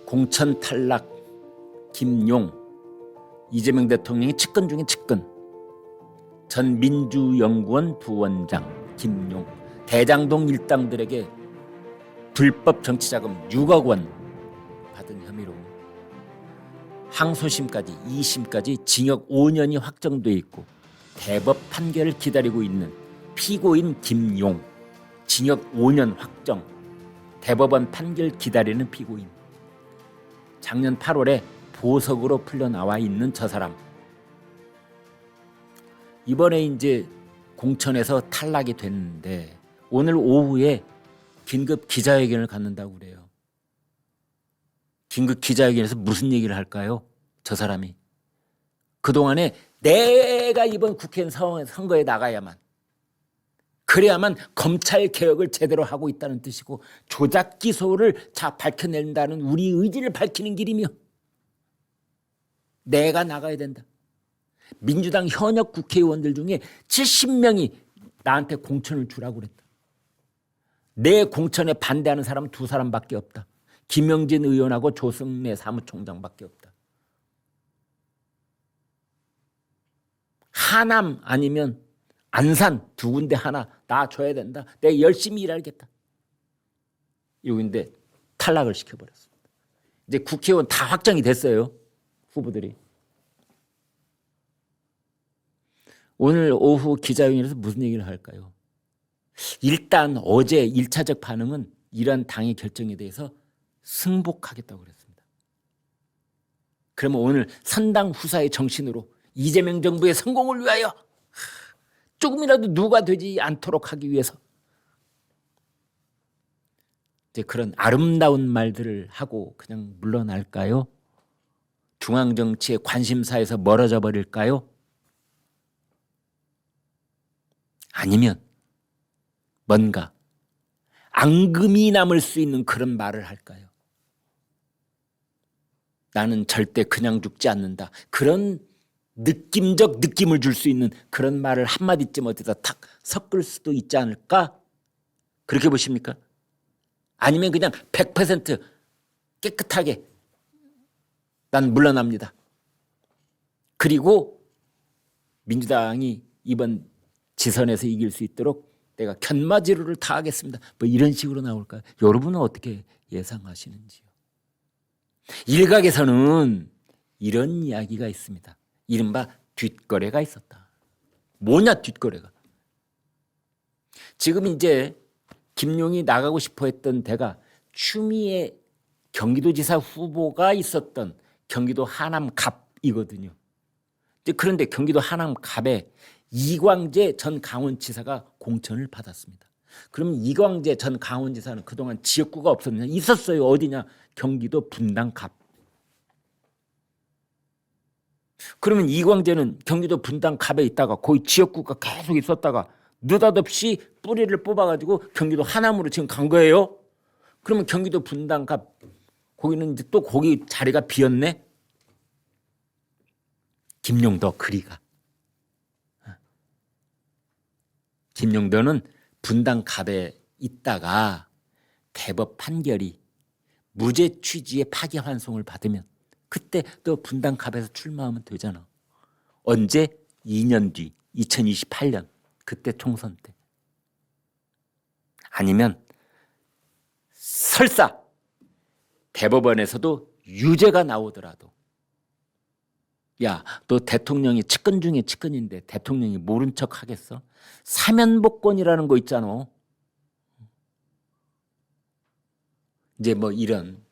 공천 탈락 김용, 이재명 대통령의 측근 중에 측근, 전 민주연구원 부원장 김용, 대장동 일당들에게 불법 정치자금 6억 원 받은 혐의로 항소심까지 2심까지 징역 5년이 확정돼 있고 대법 판결을 기다리고 있는 피고인 김용, 징역 5년 확정, 대법원 판결 기다리는 피고인. 작년 8월에 보석으로 풀려나와 있는 저 사람. 이번에 이제 공천에서 탈락이 됐는데 오늘 오후에 긴급 기자회견을 갖는다고 그래요. 긴급 기자회견에서 무슨 얘기를 할까요? 저 사람이. 그동안에 내가 이번 국회의원 선거에 나가야만, 그래야만 검찰 개혁을 제대로 하고 있다는 뜻이고 조작 기소를 밝혀낸다는 우리 의지를 밝히는 길이며 내가 나가야 된다. 민주당 현역 국회의원들 중에 70명이 나한테 공천을 주라고 그랬다. 내 공천에 반대하는 사람은 2사람밖에 없다. 김영진 의원하고 조승래 사무총장밖에 없다. 하남 아니면 안산 2군데 하나 놔줘야 된다. 내가 열심히 일하겠다. 이러는데 탈락을 시켜버렸습니다. 이제 국회의원 다 확정이 됐어요. 후보들이. 오늘 오후 기자회견에서 무슨 얘기를 할까요? 일단 어제 1차적 반응은 이러한 당의 결정에 대해서 승복하겠다고 그랬습니다. 그러면 오늘 선당 후사의 정신으로 이재명 정부의 성공을 위하여 조금이라도 누가 되지 않도록 하기 위해서 이제 그런 아름다운 말들을 하고 그냥 물러날까요? 중앙정치의 관심사에서 멀어져 버릴까요? 아니면 뭔가 앙금이 남을 수 있는 그런 말을 할까요? 나는 절대 그냥 죽지 않는다. 그런 느낌적 느낌을 줄 수 있는 그런 말을 한마디쯤 어디다 탁 섞을 수도 있지 않을까? 그렇게 보십니까? 아니면 그냥 100% 깨끗하게 난 물러납니다. 그리고 민주당이 이번 지선에서 이길 수 있도록 내가 견마지루를 다 하겠습니다. 뭐 이런 식으로 나올까요? 여러분은 어떻게 예상하시는지요? 일각에서는 이런 이야기가 있습니다. 이른바 뒷거래가 있었다. 뭐냐 뒷거래가. 지금 이제 김용이 나가고 싶어 했던 데가 추미애 경기도지사 후보가 있었던 경기도 하남갑이거든요. 그런데 경기도 하남갑에 이광재 전 강원지사가 공천을 받았습니다. 그럼 이광재 전 강원지사는 그동안 지역구가 없었느냐? 있었어요. 어디냐? 경기도 분당갑. 그러면 이광재는 경기도 분당갑에 있다가 거기 지역구가 계속 있었다가 느닷없이 뿌리를 뽑아가지고 경기도 하남으로 지금 간 거예요. 그러면 경기도 분당갑 거기는 이제 또 거기 자리가 비었네. 김용도 그리가. 김용도는 분당갑에 있다가 대법 판결이 무죄 취지의 파기환송을 받으면 그때 또 분당갑에서 출마하면 되잖아. 언제? 2년 뒤 2028년 그때 총선 때. 아니면 설사 대법원에서도 유죄가 나오더라도 야, 너 대통령이 측근 중에 측근인데 대통령이 모른 척 하겠어? 사면복권이라는 거 있잖아. 이제 뭐 이런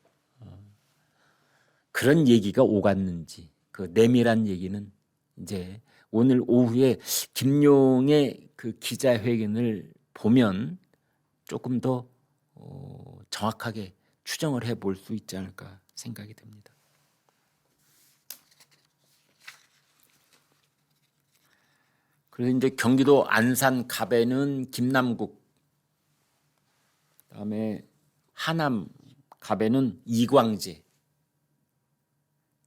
그런 얘기가 오갔는지 그 내밀한 얘기는 이제 오늘 오후에 김용의 그 기자회견을 보면 조금 더 정확하게 추정을 해볼 수 있지 않을까 생각이 듭니다. 그래서 이제 경기도 안산 갑에는 김남국, 그다음에 하남 갑에는 이광재,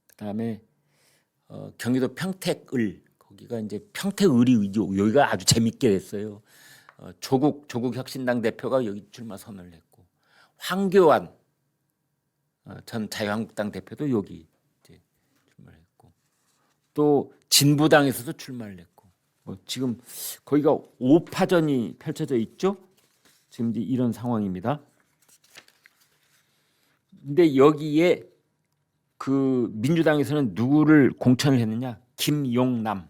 그다음에 경기도 평택을 거기가 이제 평택을이 여기가 아주 재밌게 됐어요. 조국 혁신당 대표가 여기 출마 선언을 했고 황교안 전 자유한국당 대표도 여기 이제 출마를 했고 또 진보당에서도 출마를 했고 지금 거기가 5파전이 펼쳐져 있죠. 지금 이제 이런 상황입니다. 근데 여기에 그 민주당에서는 누구를 공천을 했느냐? 김용남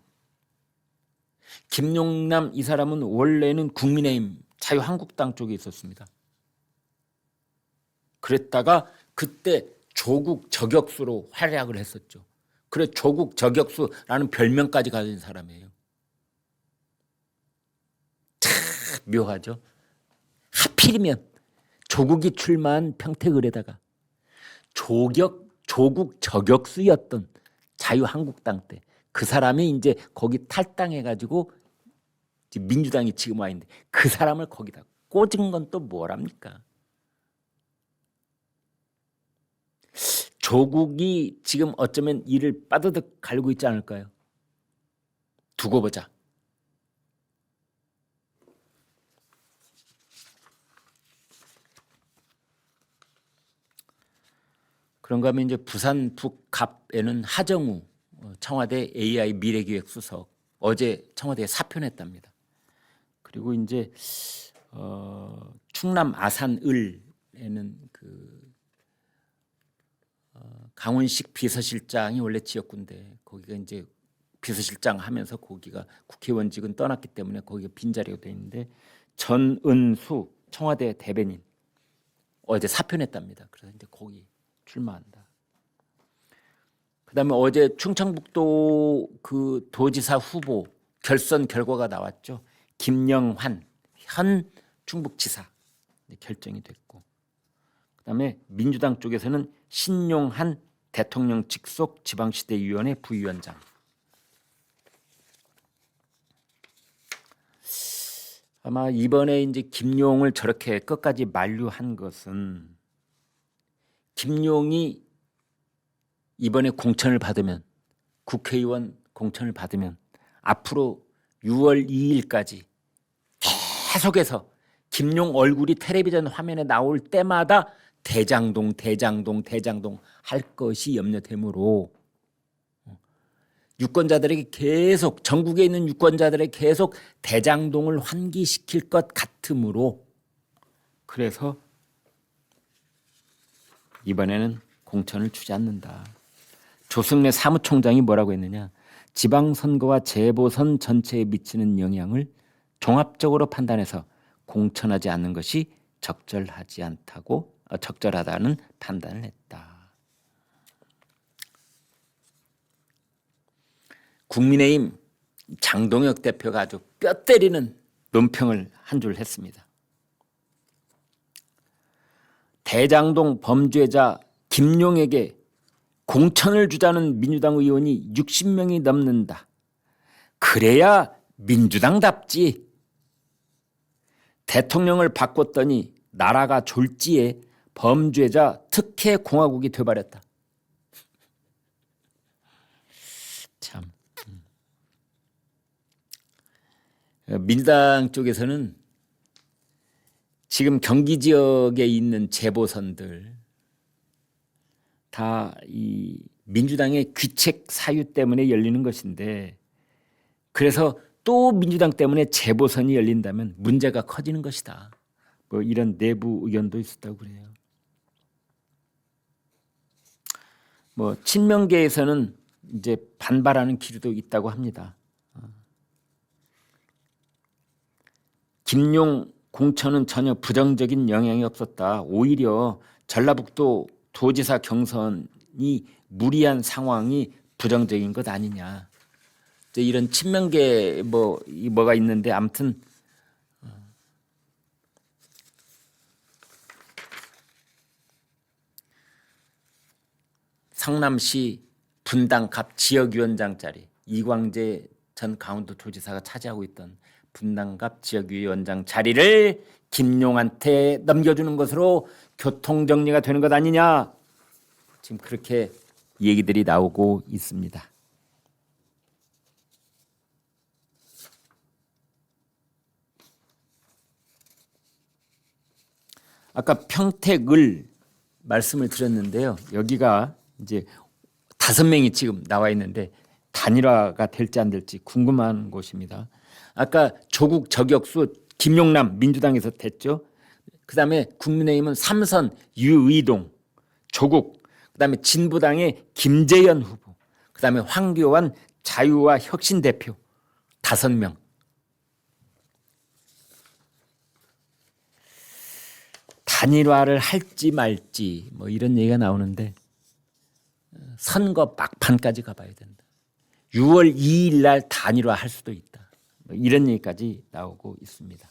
이 사람은 원래는 국민의힘 자유한국당 쪽에 있었습니다. 그랬다가 그때 조국 저격수로 활약을 했었죠. 그래 조국 저격수라는 별명까지 가진 사람이에요. 참 묘하죠. 하필이면 조국이 출마한 평택을에다가 조국 저격수였던 자유한국당 때 그 사람이 이제 거기 탈당해가지고 민주당이 지금 와 있는데 그 사람을 거기다 꽂은 건 또 뭐랍니까? 조국이 지금 어쩌면 이를 빠드득 갈고 있지 않을까요? 두고 보자. 그런가 하면 이제 부산 북갑에는 하정우 청와대 AI 미래기획수석 어제 청와대에 사표냈답니다. 그리고 이제 충남 아산을에는 그 강훈식 비서실장이 원래 지역구인데 거기가 이제 비서실장 하면서 거기가 국회의원직은 떠났기 때문에 거기가 빈자리가 돼 있는데 전은수 청와대 대변인 어제 사표냈답니다. 그래서 이제 거기 출마한다. 그다음에 어제 충청북도 그 도지사 후보 결선 결과가 나왔죠. 김영환 현 충북지사 결정이 됐고, 그다음에 민주당 쪽에서는 신용한 대통령 직속 지방시대위원회 부위원장. 아마 이번에 이제 김용을 저렇게 끝까지 만류한 것은 김용이 이번에 공천을 받으면 국회의원 공천을 받으면 앞으로 6월 2일까지 계속해서 김용 얼굴이 텔레비전 화면에 나올 때마다 대장동 할 것이 염려되므로 유권자들에게 계속 전국에 있는 유권자들에게 계속 대장동을 환기시킬 것 같으므로 그래서 이번에는 공천을 주지 않는다. 조승래 사무총장이 뭐라고 했느냐? 지방선거와 재보선 전체에 미치는 영향을 종합적으로 판단해서 공천하지 않는 것이 적절하다는 판단을 했다. 국민의힘 장동혁 대표가 아주 뼈 때리는 논평을 한 줄 했습니다. 대장동 범죄자 김용에게 공천을 주자는 민주당 의원이 60명이 넘는다. 그래야 민주당답지. 대통령을 바꿨더니 나라가 졸지에 범죄자 특혜 공화국이 돼버렸다. 참. 민주당 쪽에서는 지금 경기 지역에 있는 재보선들 다 이 민주당의 귀책 사유 때문에 열리는 것인데, 그래서 또 민주당 때문에 재보선이 열린다면 문제가 커지는 것이다. 뭐 이런 내부 의견도 있었다고 그래요. 뭐 친명계에서는 이제 반발하는 기류도 있다고 합니다. 김용 공천은 전혀 부정적인 영향이 없었다. 오히려 전라북도 도지사 경선이 무리한 상황이 부정적인 것 아니냐. 이런 친명계 뭐가 있는데 아무튼 성남시 분당갑 지역위원장 자리 이광재 전 강원도도지사가 차지하고 있던 분당갑 지역위원장 자리를 김용한테 넘겨주는 것으로 교통정리가 되는 것 아니냐. 지금 그렇게 얘기들이 나오고 있습니다. 아까 평택을 말씀을 드렸는데요. 여기가 이제 5명이 지금 나와 있는데 단일화가 될지 안 될지 궁금한 곳입니다. 아까 조국 저격수 김용남 민주당에서 됐죠. 그다음에 국민의힘은 삼선 유의동, 조국, 그다음에 진보당의 김재현 후보, 그다음에 황교안 자유와 혁신 대표 5명. 단일화를 할지 말지 뭐 이런 얘기가 나오는데 선거 막판까지 가봐야 된다. 6월 2일 날 단일화 할 수도 있다. 뭐 이런 얘기까지 나오고 있습니다.